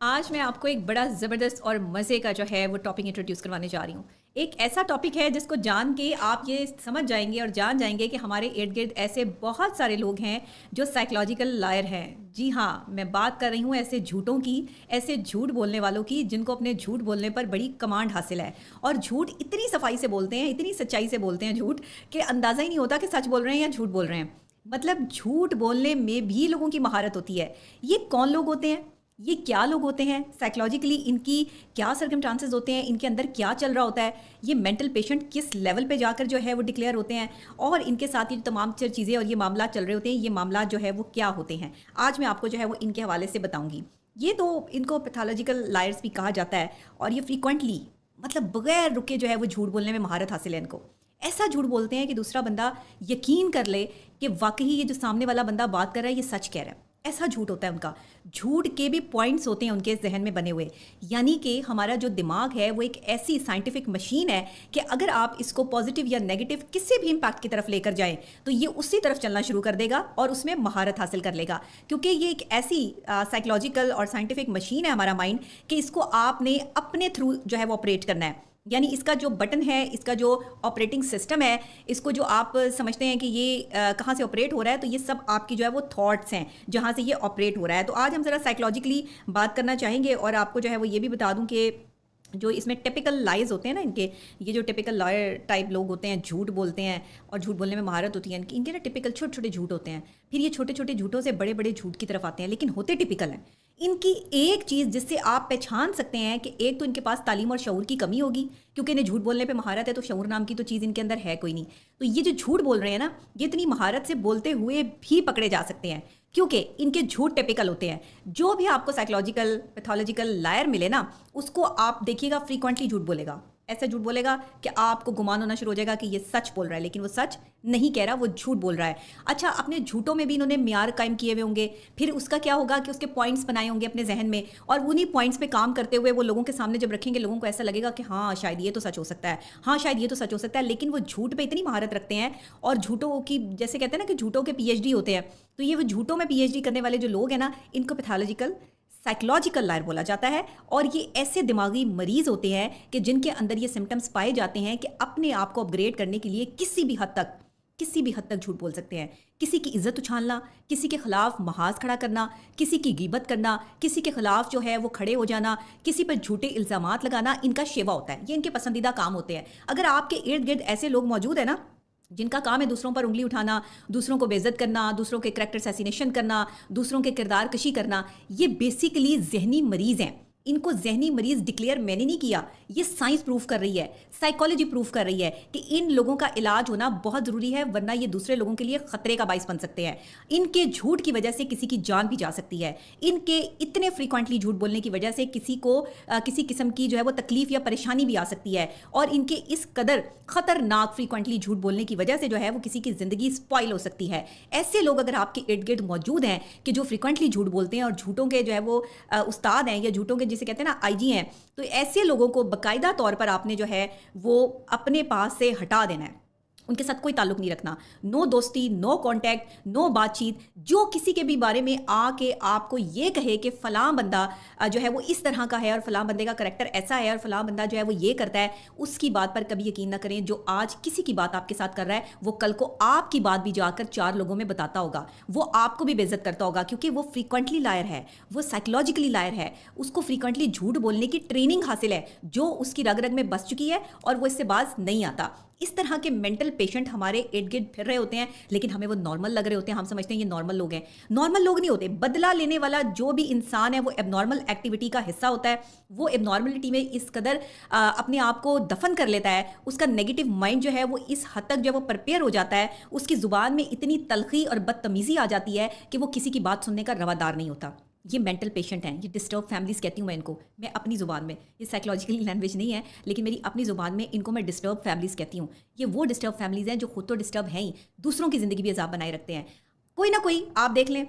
आज मैं आपको एक बड़ा ज़बरदस्त और मज़े का जो है वो टॉपिक इंट्रोड्यूस करवाने जा रही हूँ। एक ऐसा टॉपिक है जिसको जान के आप ये समझ जाएँगे और जान जाएँगे कि हमारे इर्द-गिर्द ऐसे बहुत सारे लोग हैं जो साइकोलॉजिकल लायर हैं। जी हाँ, मैं बात कर रही हूँ ऐसे झूठों की, ऐसे झूठ बोलने वालों की जिनको अपने झूठ बोलने पर बड़ी कमांड हासिल है। और झूठ इतनी सफाई से बोलते हैं, इतनी सच्चाई से बोलते हैं झूठ कि अंदाज़ा ही नहीं होता कि सच बोल रहे हैं या झूठ बोल रहे हैं। मतलब झूठ बोलने में भी लोगों की महारत होती है। ये कौन लोग होते हैं? ये क्या लोग होते हैं? साइकोलॉजिकली इनकी क्या सर्कमस्टांसेस होते हैं? इनके अंदर क्या चल रहा होता है? ये मेंटल पेशेंट किस लेवल पे जाकर जो है वो डिक्लेयर होते हैं? और इनके साथ ये जो तमाम चीज़ें और ये मामला चल रहे होते हैं, ये मामला जो है वो क्या होते हैं? आज मैं आपको जो है वो इनके हवाले से बताऊंगी। ये तो इनको पैथोलॉजिकल लायर्स भी कहा जाता है और ये फ्रीक्वेंटली मतलब बगैर रुके जो है वो झूठ बोलने में महारत हासिल है इनको। ऐसा झूठ बोलते हैं कि दूसरा बंदा यकीन कर ले कि वाकई ये जो सामने वाला बंदा बात कर रहा है ये सच कह रहा है। ऐसा झूठ होता है उनका। झूठ के भी पॉइंट्स होते हैं उनके जहन में बने हुए। यानी कि हमारा जो दिमाग है वो एक ऐसी साइंटिफिक मशीन है कि अगर आप इसको पॉजिटिव या नेगेटिव किसी भी इम्पैक्ट की तरफ लेकर जाएं तो ये उसी तरफ चलना शुरू कर देगा और उसमें महारत हासिल कर लेगा। क्योंकि ये एक ऐसी साइकोलॉजिकल और साइंटिफिक मशीन है हमारा माइंड कि इसको आपने अपने थ्रू जो है वो ऑपरेट करना है। यानी इसका जो बटन है, इसका जो ऑपरेटिंग सिस्टम है, इसको जो आप समझते हैं कि ये कहाँ से ऑपरेट हो रहा है, तो ये सब आपकी जो है वो थॉट्स हैं जहाँ से ये ऑपरेट हो रहा है। तो आज हम ज़रा साइकोलॉजिकली बात करना चाहेंगे और आपको जो है वो ये भी बता दूँ कि जो इसमें टिपिकल लाइज होते हैं ना इनके, ये जो टिपिकल लायर टाइप लोग होते हैं, झूठ बोलते हैं और झूठ बोलने में महारत होती है इनकी, इनके ना टिपिकल छोटे छोटे झूठ होते हैं। फिर ये छोटे छोटे झूठों से बड़े बड़े झूठ की तरफ आते हैं, लेकिन होते टिपिकल हैं। इनकी एक चीज़ जिससे आप पहचान सकते हैं कि एक तो इनके पास तालीम और शऊर की कमी होगी, क्योंकि इन्हें झूठ बोलने पे महारत है तो शऊर नाम की तो चीज़ इनके अंदर है कोई नहीं। तो ये जो झूठ बोल रहे हैं ना, ये इतनी महारत से बोलते हुए भी पकड़े जा सकते हैं क्योंकि इनके झूठ टिपिकल होते हैं। जो भी आपको साइकोलॉजिकल पैथोलॉजिकल लायर मिले ना, उसको आप देखिएगा फ्रीक्वेंटली झूठ बोलेगा। ऐसा झूठ बोलेगा कि आपको गुमान होना शुरू हो जाएगा कि ये सच बोल रहा है, लेकिन वो सच नहीं कह रहा, वो झूठ बोल रहा है। अच्छा, अपने झूठों में भी इन्होंने म्यार कायम किए हुए होंगे। फिर उसका क्या होगा कि उसके पॉइंट्स बनाए होंगे अपने जहन में, और उन्हीं पॉइंट्स पे काम करते हुए वो लोगों के सामने जब रखेंगे, लोगों को ऐसा लगेगा कि हाँ शायद ये तो सच हो सकता है, हाँ शायद ये तो सच हो सकता है। लेकिन वो झूठ पे इतनी महारत रखते हैं और झूठों की, जैसे कहते हैं ना कि झूठों के पीएचडी होते हैं, तो ये वो झूठों में पीएचडी करने वाले जो लोग हैं ना, इनको पैथोलॉजिकल साइकोलॉजिकल लायर बोला जाता है। और ये ऐसे दिमागी मरीज होते हैं कि जिनके अंदर ये सिम्टम्स पाए जाते हैं कि अपने आप को अपग्रेड करने के लिए किसी भी हद तक झूठ बोल सकते हैं। किसी की इज्जत उछालना, किसी के खिलाफ महाज खड़ा करना, किसी की गिबत करना, किसी के खिलाफ जो है वो खड़े हो जाना, किसी पर झूठे इल्जामात लगाना, इनका शेवा होता है। ये इनके पसंदीदा काम होते हैं। अगर आपके इर्द गिर्द ऐसे लोग मौजूद है ना जिनका काम है दूसरों पर उंगली उठाना, दूसरों को बेइज्जत करना, दूसरों के करैक्टर असैसिनेशन करना, दूसरों के किरदार कशी करना, ये बेसिकली जहनी मरीज हैं। इनको जहनी मरीज डिक्लेयर मैंने नहीं किया, ये साइंस प्रूफ कर रही है, साइकोलॉजी प्रूफ कर रही है कि इन लोगों का इलाज होना बहुत ज़रूरी है, वरना ये दूसरे लोगों के लिए ख़तरे का बाइस बन सकते हैं। इनके झूठ की वजह से किसी की जान भी जा सकती है। इनके इतने फ्रीक्वेंटली झूठ बोलने की वजह से किसी को किसी किस्म की जो है वो तकलीफ या परेशानी भी आ सकती है। और इनके इस कदर ख़तरनाक फ्रीक्वेंटली झूठ बोलने की वजह से जो है वो किसी की ज़िंदगी स्पॉइल हो सकती है। ऐसे लोग अगर आपके इर्द गिर्द मौजूद हैं कि जो फ्रीक्वेंटली झूठ बोलते हैं और झूठों के जो है वो उस्ताद हैं या झूठों के जिसे कहते हैं ना आईजी हैं, तो ऐसे लोगों को बाकायदा तौर पर आपने जो है वो अपने पास से हटा देना है। उनके साथ कोई ताल्लुक नहीं रखना। नो दोस्ती, नो कांटेक्ट, नो बातचीत। जो किसी के भी बारे में आके आपको ये कहे कि फ़लाँ बंदा जो है वो इस तरह का है और फ़लाँ बंदे का करैक्टर ऐसा है और फ़लाँ बंदा जो है वो ये करता है, उसकी बात पर कभी यकीन ना करें। जो आज किसी की बात आपके साथ कर रहा है, वो कल को आपकी बात भी जाकर 4 लोगों में बताता होगा। वो आपको भी बेइज्जत करता होगा, क्योंकि वो फ्रीक्वेंटली लायर है, वो साइकोलॉजिकली लायर है। उसको फ्रीक्वेंटली झूठ बोलने की ट्रेनिंग हासिल है जो उसकी रग रग में बस चुकी है और वो इससे बाज नहीं आता। इस तरह के मेंटल पेशेंट हमारे इर्द गिर्द फिर रहे होते हैं, लेकिन हमें वो नॉर्मल लग रहे होते हैं। हम समझते हैं ये नॉर्मल लोग हैं। नॉर्मल लोग नहीं होते। बदला लेने वाला जो भी इंसान है वो एबनॉर्मल एक्टिविटी का हिस्सा होता है। वो एबनॉर्मलिटी में इस कदर अपने आप को दफन कर लेता है, उसका नेगेटिव माइंड जो है वो इस हद तक जो वो प्रिपेयर हो जाता है, उसकी ज़ुबान में इतनी तलखी और बदतमीज़ी आ जाती है कि वो किसी की बात सुनने का रवादार नहीं होता। ये मेंटल पेशेंट हैं, ये डिस्टर्ब फैमिलीज़ कहती हूँ मैं इनको। मैं अपनी ज़ुबान में, ये साइकोलॉजिकल लैंग्वेज नहीं है, लेकिन मेरी अपनी ज़ुबान में इनको मैं डिस्टर्ब फैमिलीज़ कहती हूँ। ये वो डिस्टर्ब फैमिलीज़ हैं जो खुद तो डिस्टर्ब हैं ही, दूसरों की ज़िंदगी भी अजाब बनाए रखते हैं। कोई ना कोई आप देख लें,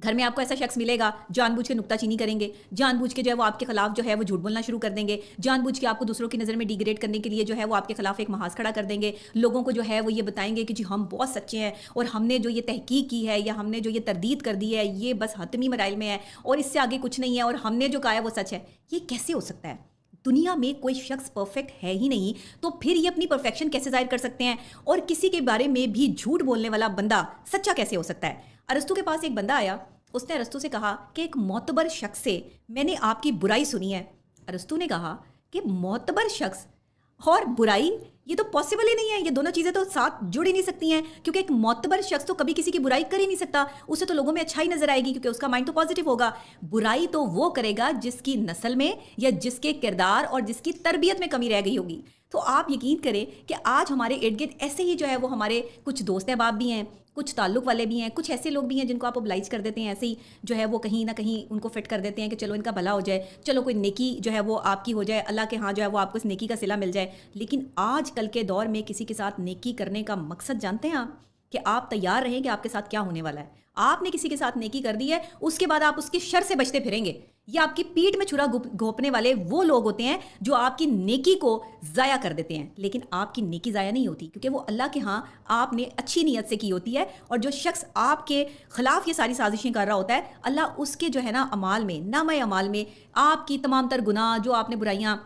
घर में आपको ऐसा शख्स मिलेगा जानबूझ के नुक्ताचीनी करेंगे, जानबूझ के जो है वो आपके खिलाफ जो है वो झूठ बोलना शुरू कर देंगे, जानबूझ के आपको दूसरों की नज़र में डिग्रेड करने के लिए जो है वो आपके खिलाफ एक महाज खड़ा कर देंगे, लोगों को जो है वो ये बताएंगे कि जी हम बहुत सच्चे हैं और हमने जो ये तहकीक की है या हमने जो ये तरदीद कर दी है ये बस हतमी मराइल में है और इससे आगे कुछ नहीं है और हमने जो कहा है वो सच है। ये कैसे हो सकता है? दुनिया में कोई शख्स परफेक्ट है ही नहीं, तो फिर ये अपनी परफेक्शन कैसे जाहिर कर सकते हैं? और किसी के बारे में भी झूठ बोलने वाला बंदा सच्चा कैसे हो सकता है? अरस्तु के पास एक बंदा आया, उसने अरस्तु से कहा कि एक मोतबर शख्स से मैंने आपकी बुराई सुनी है। अरस्तु ने कहा कि मोतबर शख्स और बुराई ये तो पॉसिबल ही नहीं है, ये दोनों चीज़ें तो साथ जुड़ ही नहीं सकती हैं, क्योंकि एक मोतबर शख्स तो कभी किसी की बुराई कर ही नहीं सकता, उसे तो लोगों में अच्छाई नजर आएगी क्योंकि उसका माइंड तो पॉजिटिव होगा। बुराई तो वो करेगा जिसकी नस्ल में या जिसके किरदार और जिसकी तरबियत में कमी रह गई होगी। तो आप यकीन करें कि आज हमारे इर्द गिर्द ऐसे ही जो है वो हमारे कुछ दोस्त अहबाब भी हैं, कुछ ताल्लुक़ वाले भी हैं, कुछ ऐसे लोग भी हैं जिनको आप ओबलाइज कर देते हैं, ऐसे ही जो है वो कहीं ना कहीं उनको फिट कर देते हैं कि चलो इनका भला हो जाए, चलो कोई नेकी जो है वो आपकी हो जाए, अल्लाह के यहाँ जो है वो आपको इस नेकी का सिला मिल जाए। लेकिन आज कल के दौर में किसी के साथ नेकी करने का मकसद जानते हैं आप? कि आप तैयार रहें कि आपके साथ क्या होने वाला है। आपने किसी के साथ नेकी कर दी है, उसके बाद आप उसके शर से बचते फिरेंगे। ये आपकी पीठ में छुरा घोंपने वाले वो लोग होते हैं जो आपकी नेकी को ज़ाया कर देते हैं। लेकिन आपकी नेकी ज़ाया नहीं होती, क्योंकि वो अल्लाह के यहाँ आपने अच्छी नीयत से की होती है। और जो शख्स आपके खिलाफ ये सारी साजिशें कर रहा होता है, अल्लाह उसके जो है ना अमाल में, नामा अमाल में आपकी तमाम तर गुनाह जो आपने बुराइयाँ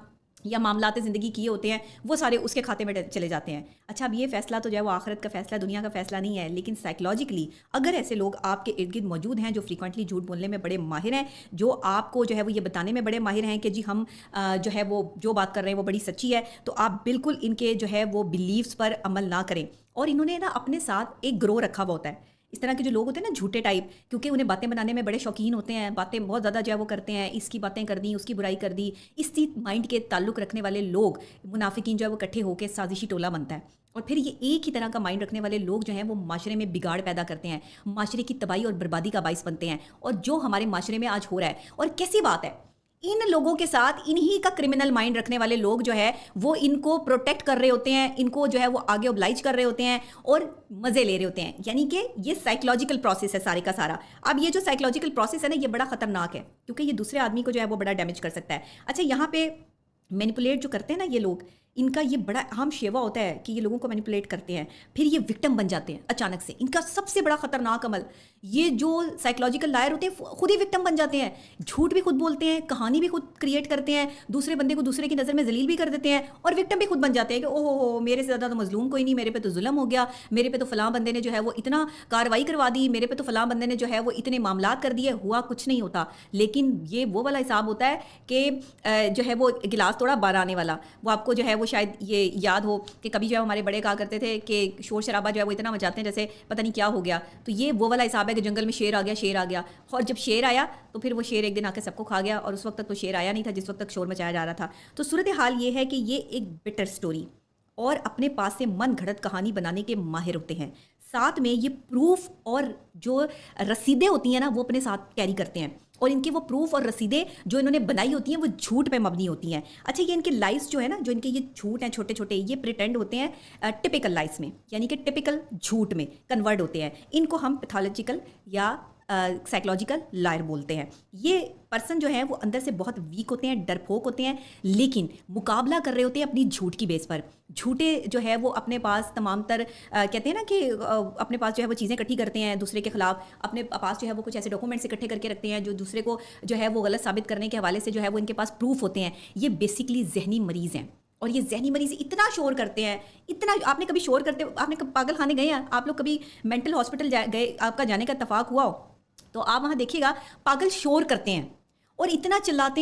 या मामलात ज़िंदगी किए होते हैं वो सारे उसके खाते में चले जाते हैं। अच्छा, अब ये फ़ैसला तो जो है वो आखिरत का फ़ैसला, दुनिया का फ़ैसला नहीं है, लेकिन साइकोलॉजिकली अगर ऐसे लोग आपके इर्द गिर्द मौजूद हैं जो फ्रीक्वेंटली झूठ बोलने में बड़े माहिर हैं, जो आपको जो है वो ये बताने में बड़े माहिर हैं कि जी हम जो है वो जो बात कर रहे हैं वो बड़ी सच्ची है, तो आप बिल्कुल इनके जो है वो बिलीव्स पर अमल ना करें। और इन्होंने ना अपने साथ एक ग्रोह रखा हुआ होता है। इस तरह के जो लोग होते हैं ना झूठे टाइप, क्योंकि उन्हें बातें बनाने में बड़े शौकीन होते हैं, बातें बहुत ज़्यादा जो है वो करते हैं, इसकी बातें कर दी, उसकी बुराई कर दी, इसी माइंड के ताल्लुक़ रखने वाले लोग मुनाफिकीन जो है वो इकट्ठे होकर साजिशी टोला बनता है। और फिर ये एक ही तरह का माइंड रखने वाले लोग जो हैं वो माशरे में बिगाड़ पैदा करते हैं, माशरे की तबाही और बर्बादी का बाइस बनते हैं। और जो हमारे माशरे में आज हो रहा है, और कैसी बात है, इन लोगों के साथ इन्हीं का क्रिमिनल माइंड रखने वाले लोग जो है वो इनको प्रोटेक्ट कर रहे होते हैं, इनको जो है वो आगे ओब्लाइज कर रहे होते हैं और मज़े ले रहे होते हैं। यानी कि ये साइकोलॉजिकल प्रोसेस है सारे का सारा। अब ये जो साइकोलॉजिकल प्रोसेस है ना, ये बड़ा ख़तरनाक है, क्योंकि ये दूसरे आदमी को जो है वो बड़ा डैमेज कर सकता है। अच्छा, यहाँ पे मैनिपुलेट जो करते हैं ना ये लोग, इनका ये बड़ा अहम शेवा होता है कि ये लोगों को मैनिपुलेट करते हैं, फिर ये विक्टिम बन जाते हैं अचानक से। इनका सबसे बड़ा खतरनाक अमल, ये जो साइकोलॉजिकल लायर होते हैं खुद ही विक्टिम बन जाते हैं, झूठ भी खुद बोलते हैं, कहानी भी खुद क्रिएट करते हैं, दूसरे बंदे को दूसरे की नज़र में जलील भी कर देते हैं और विक्टिम भी खुद बन जाते हैं कि ओहो हो मेरे से ज़्यादा तो मजलूम कोई नहीं, मेरे पे तो जुल्म हो गया, मेरे पे तो फलां बंदे ने जो है वो इतना कार्रवाई करवा दी, मेरे पे तो फलां बंदे ने जो है वो इतने मामलात कर दिए। हुआ कुछ नहीं होता, लेकिन ये वो वाला हिसाब होता है कि जो है वो गिलास थोड़ा बार आने वाला। वो आपको जो है वो शायद ये याद हो कि कभी जो है हमारे बड़े कहा करते थे कि शोर शराबा जो है वो इतना मचाते हैं जैसे पता नहीं क्या हो गया। तो ये वो वाला हिसाब है कि जंगल में शेर आ गया, शेर आ गया, और जब शेर आया तो फिर वो शेर एक दिन आके सबको खा गया, और उस वक्त तक तो शेर आया नहीं था जिस वक्त तक शोर मचाया जा रहा था। तो सूरत हाल ये है कि ये एक बिटर स्टोरी और अपने पास से मन घड़त कहानी बनाने के माहिर होते हैं। साथ में ये प्रूफ और जो रसीदें होती हैं ना वो अपने साथ कैरी करते हैं, और इनके वो प्रूफ और रसीदें जो इन्होंने बनाई होती हैं वो झूठ पे मबनी होती हैं। अच्छा, ये इनके लाइस जो है ना, जो इनके ये झूठ हैं छोटे छोटे, ये प्रिटेंड होते हैं टिपिकल लाइस में, यानी कि टिपिकल झूठ में कन्वर्ट होते हैं। इनको हम पैथोलॉजिकल या साइकोलॉजिकल लायर बोलते हैं। ये पर्सन जो है वो अंदर से बहुत वीक होते हैं, डरपोक होते हैं, लेकिन मुकाबला कर रहे होते हैं अपनी झूठ की बेस पर। झूठे जो है वो अपने पास तमाम तर कहते हैं ना कि अपने पास जो है वो चीज़ें इकट्ठी करते हैं दूसरे के खिलाफ, अपने पास जो है वो कुछ ऐसे डॉक्यूमेंट्स इकट्ठे करके रखते हैं जो दूसरे को जो है वो गलत साबित करने के हवाले से जो है वो इनके पास प्रूफ होते हैं। ये बेसिकली जहनी मरीज़ हैं, और ये जहनी मरीज इतना शोर करते हैं, इतना। आपने कभी शोर करते, आपने पागल खाने गए हैं, आप लोग कभी मेंटल हॉस्पिटल गए, आपका जाने का इत्तेफाक हुआ हो तो आप वहाँ देखिएगा पागल शोर करते हैं और इतना चिल्लाते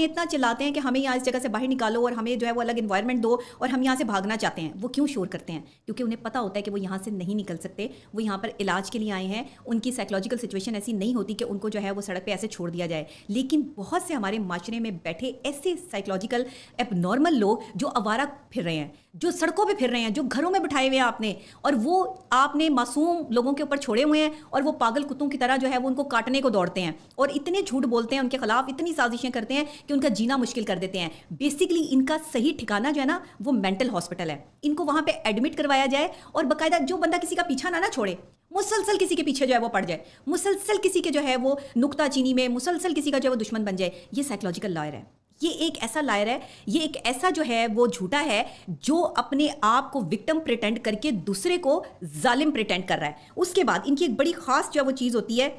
हैं कि हमें यहाँ इस जगह से बाहर निकालो और हमें जो है वो अलग इन्वायरमेंट दो और हम यहाँ से भागना चाहते हैं। वो क्यों शोर करते हैं? क्योंकि उन्हें पता होता है कि वो यहाँ से नहीं निकल सकते, वो यहाँ पर इलाज के लिए आए हैं, उनकी साइकोलॉजिकल सिचुएशन ऐसी नहीं होती कि उनको जो है वो सड़क पे ऐसे छोड़ दिया जाए। लेकिन बहुत से हमारे माशरे में बैठे ऐसे साइकोलॉजिकल एबनॉर्मल लोग जो आवारा फिर रहे हैं, जो सड़कों पे फिर रहे हैं, जो घरों में बिठाए हुए हैं आपने, और वो आपने मासूम लोगों के ऊपर छोड़े हुए हैं, और वो पागल कुत्तों की तरह जो है वो उनको काटने को दौड़ते हैं और इतने झूठ बोलते हैं उनके खिलाफ, इतनी साजिशें करते हैं कि उनका जीना मुश्किल कर देते हैं। बेसिकली इनका सही ठिकाना जो है ना वो मेंटल हॉस्पिटल है। इनको वहाँ पे एडमिट करवाया जाए और बाकायदा जो बंदा किसी का पीछा ना छोड़े, مسلسل کسی کے پیچھے جو ہے وہ پڑ جائے, مسلسل کسی کے جو ہے وہ نکتہ چینی میں, مسلسل کسی کا جو ہے وہ دشمن بن جائے. یہ سائیکولوجیکل لائر ہے. یہ ایک ایسا لائر ہے, یہ ایک ایسا جو ہے وہ جھوٹا ہے جو اپنے آپ کو وکٹم پریٹینڈ کر کے دوسرے کو ظالم پریٹینڈ کر رہا ہے. اس کے بعد ان کی ایک بڑی خاص جو ہے وہ چیز ہوتی ہے,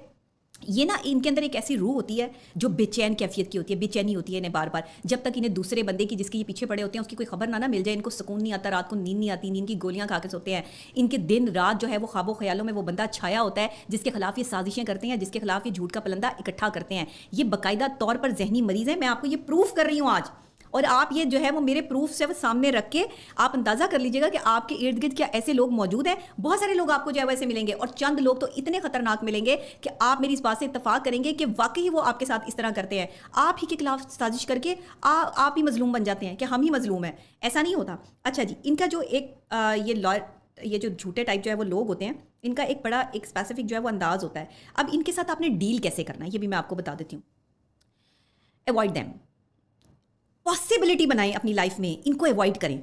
یہ نا ان کے اندر ایک ایسی روح ہوتی ہے جو بے چین کیفیت کی ہوتی ہے, بے چینی ہوتی ہے انہیں بار بار, جب تک انہیں دوسرے بندے کی جس کے یہ پیچھے پڑے ہوتے ہیں اس کی کوئی خبر نہ مل جائے, ان کو سکون نہیں آتا, رات کو نیند نہیں آتی, نیند کی گولیاں کھا کے سوتے ہیں, ان کے دن رات جو ہے وہ خواب و خیالوں میں وہ بندہ چھایا ہوتا ہے جس کے خلاف یہ سازشیں کرتے ہیں, جس کے خلاف یہ جھوٹ کا پلندہ اکٹھا کرتے ہیں. یہ باقاعدہ طور پر ذہنی مریض ہیں, میں آپ کو یہ پروف کر رہی ہوں آج, اور آپ یہ جو ہے وہ میرے پروف سے سامنے رکھ کے آپ اندازہ کر لیجیے گا کہ آپ کے ارد گرد کیا ایسے لوگ موجود ہیں. بہت سارے لوگ آپ کو جو ہے ویسے ملیں گے, اور چند لوگ تو اتنے خطرناک ملیں گے کہ آپ میری اس بات سے اتفاق کریں گے کہ واقعی وہ آپ کے ساتھ اس طرح کرتے ہیں, آپ ہی کے خلاف سازش کر کے آپ ہی مظلوم بن جاتے ہیں کہ ہم ہی مظلوم ہیں. ایسا نہیں ہوتا. اچھا جی, ان کا جو ایک یہ جو جھوٹے ٹائپ جو ہے وہ لوگ ہوتے ہیں, ان کا ایک بڑا ایک اسپیسیفک جو ہے وہ انداز ہوتا ہے. اب ان کے ساتھ آپ نے ڈیل کیسے کرنا ہے یہ بھی میں آپ کو بتا دیتی ہوں. Avoid them. پاسبلٹی بنائیں اپنی لائف میں, ان کو ایوائڈ کریں,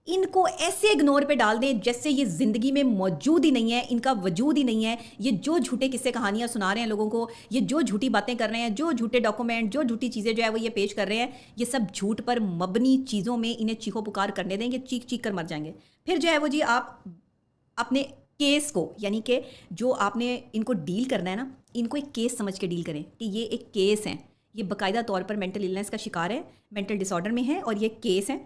ان کو ایسے اگنور پہ ڈال دیں جیسے یہ زندگی میں موجود ہی نہیں ہے, ان کا وجود ہی نہیں ہے. یہ جو جھوٹے قصے کہانیاں سنا رہے ہیں لوگوں کو, یہ جو جھوٹی باتیں کر رہے ہیں, جو جھوٹے ڈاکومنٹ, جو جھوٹی چیزیں جو ہے وہ یہ پیش کر رہے ہیں, یہ سب جھوٹ پر مبنی چیزوں میں انہیں چیخو پکار کرنے دیں گے, چیخ چیخ کر مر جائیں گے. پھر جو ہے وہ جی آپ اپنے کیس کو, یعنی کہ جو آپ نے ان کو ڈیل کرنا ہے نا, ان کو ایک کیس سمجھ کے ڈیل کریں کہ یہ ایک کیس ہے, یہ باقاعدہ طور پر مینٹل النس کا شکار ہے, مینٹل ڈس آرڈر میں ہے, اور یہ کیس ہے,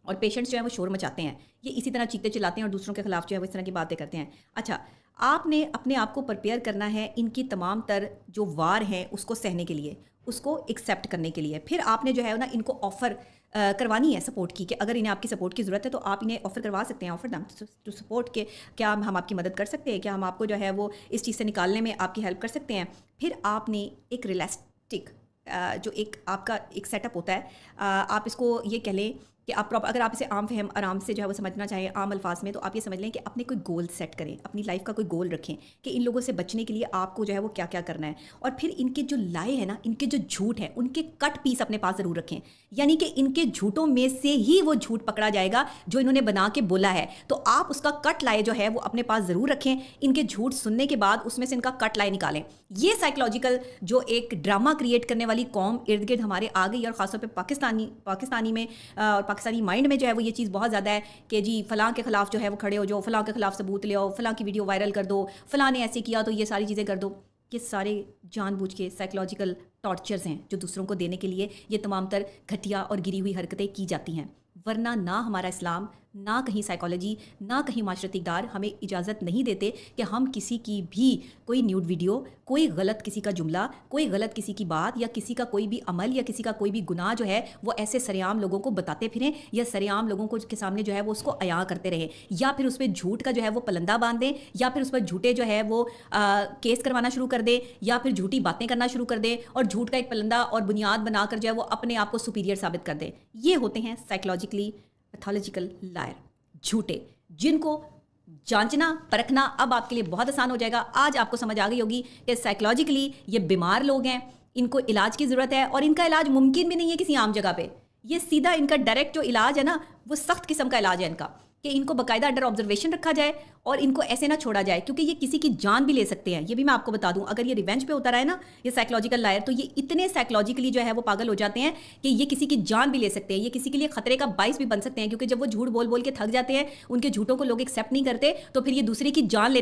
اور پیشنٹس جو ہیں وہ شور مچاتے ہیں, یہ اسی طرح چیختے چلاتے ہیں اور دوسروں کے خلاف جو ہے وہ اس طرح کی باتیں کرتے ہیں. اچھا, آپ نے اپنے آپ کو پرپیئر کرنا ہے ان کی تمام تر جو وار ہیں اس کو سہنے کے لیے, اس کو ایکسیپٹ کرنے کے لیے. پھر آپ نے جو ہے نا ان کو آفر کروانی ہے سپورٹ کی, کہ اگر انہیں آپ کی سپورٹ کی ضرورت ہے تو آپ انہیں آفر کروا سکتے ہیں, آفر دم ٹو سپورٹ کے, کیا ہم آپ کی مدد کر سکتے ہیں, کیا ہم آپ کو جو ہے وہ اس چیز سے نکالنے میں آپ کی ہیلپ کر سکتے ہیں. پھر آپ نے ایک ریئلسٹک جو ایک آپ کا ایک سیٹ اپ ہوتا ہے, آپ اس کو یہ کہہ لیں کہ آپ اگر آپ اسے عام فہم آرام سے جو ہے وہ سمجھنا چاہیں عام الفاظ میں, تو آپ یہ سمجھ لیں کہ اپنے کوئی گول سیٹ کریں, اپنی لائف کا کوئی گول رکھیں کہ ان لوگوں سے بچنے کے لیے آپ کو جو ہے وہ کیا کیا کرنا ہے. اور پھر ان کے جو لائے ہیں نا, ان کے جو جھوٹ ہیں, ان کے کٹ پیس اپنے پاس ضرور رکھیں, یعنی کہ ان کے جھوٹوں میں سے ہی وہ جھوٹ پکڑا جائے گا جو انہوں نے بنا کے بولا ہے, تو آپ اس کا کٹ لائے جو ہے وہ اپنے پاس ضرور رکھیں. ان کے جھوٹ سننے کے بعد اس میں سے ان کا کٹ لائے نکالیں. یہ سائیکولوجیکل جو ایک ڈرامہ کریٹ کرنے والی قوم ارد گرد ہمارے آ گئی, اور خاص طور پہ پاکستانی میں اور پاکستانی مائنڈ میں جو ہے وہ یہ چیز بہت زیادہ ہے کہ جی فلاں کے خلاف جو ہے وہ کھڑے ہو جاؤ, فلاں کے خلاف ثبوت لے آؤ, فلاں کی ویڈیو وائرل کر دو, فلاں نے ایسے کیا تو یہ ساری چیزیں کر دو. یہ سارے جان بوجھ کے سائیکولوجیکل ٹارچرز ہیں جو دوسروں کو دینے کے لیے یہ تمام تر گھٹیا اور گری ہوئی حرکتیں کی جاتی ہیں. ورنہ نہ ہمارا اسلام, نہ کہیں سائیکالوجی, نہ کہیں معاشرتی اقدار ہمیں اجازت نہیں دیتے کہ ہم کسی کی بھی کوئی نیوڈ ویڈیو, کوئی غلط کسی کا جملہ, کوئی غلط کسی کی بات, یا کسی کا کوئی بھی عمل, یا کسی کا کوئی بھی گناہ جو ہے وہ ایسے سرعام لوگوں کو بتاتے پھریں, یا سرعام لوگوں کو کے سامنے جو ہے وہ اس کو عیاں کرتے رہیں, یا پھر اس پہ جھوٹ کا جو ہے وہ پلندہ باندھ دیں, یا پھر اس پر جھوٹے جو ہے وہ کیس کروانا شروع کر دیں, یا پھر جھوٹی باتیں کرنا شروع کر دیں, اور جھوٹ کا ایک پلندہ اور بنیاد بنا کر جو ہے وہ اپنے آپ کو سپیریئر ثابت کر دیں. یہ ہوتے ہیں سائیکولوجیکلی پیتھولوجیکل لائر, جھوٹے, جن کو جانچنا پرکھنا اب آپ کے لیے بہت آسان ہو جائے گا. آج آپ کو سمجھ آ گئی ہوگی کہ سائیکولوجیکلی یہ بیمار لوگ ہیں, ان کو علاج کی ضرورت ہے, اور ان کا علاج ممکن بھی نہیں ہے کسی عام جگہ پہ. یہ سیدھا ان کا ڈائریکٹ جو علاج ہے نا, وہ سخت قسم کا علاج ہے ان کا, کہ ان کو باقاعدہ انڈر آبزرویشن رکھا جائے اور ان کو ایسے نہ چھوڑا جائے, کیونکہ یہ کسی کی جان بھی لے سکتے ہیں. یہ بھی میں آپ کو بتا دوں, اگر یہ ریونج پہ ہوتا رہا ہے نا یہ سائیکولوجیکل لائر, تو یہ اتنے سائیکولوجیکلی جو ہے وہ پاگل ہو جاتے ہیں کہ یہ کسی کی جان بھی لے سکتے ہیں, یہ کسی کے لیے خطرے کا باعث بھی بن سکتے ہیں, کیونکہ جب وہ جھوٹ بول بول کے تھک جاتے ہیں, ان کے جھوٹوں کو لوگ ایکسیپٹ نہیں کرتے, تو پھر یہ دوسرے کی جان لینے